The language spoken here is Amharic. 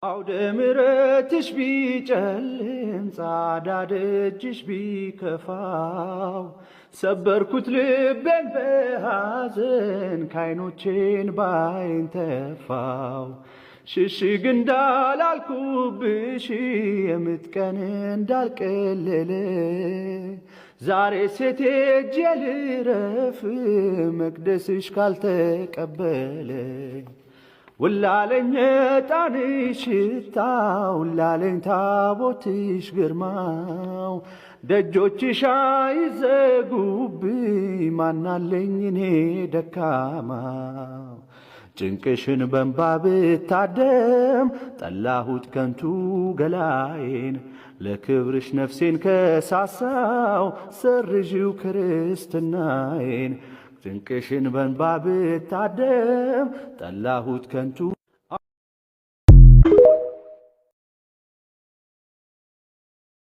አውደ ምሕረትሽ ቢጨልም ጻዳ ደጅሽ ቢከፋው ሰበርኩት ልቤን በሐዘን ካይኖቼን ባይን ተፋው ሽሽግ እንዳላልኩብሽ የምትቀን እንዳልቀለለ ዛሬ ሴቴ እጄ ልረፍ መቅደስሽ ካልተቀበለ ውላለኝ ዕጣንሽ ሽታው ውላለኝ ታቦትሽ ግርማው ደጆችሽ አይዘጉብኝ ማናለኝ እኔ ደካማው ጭንቅሽን በንባ ብታደም ጠላሁት ከንቱ ገላዬን ለክብርሽ ነፍሴን ከሳሳው ሰርዥው ክርስትናዬን ጭንቅሽን በንባ ብታደም ጠላሁት ከንቱ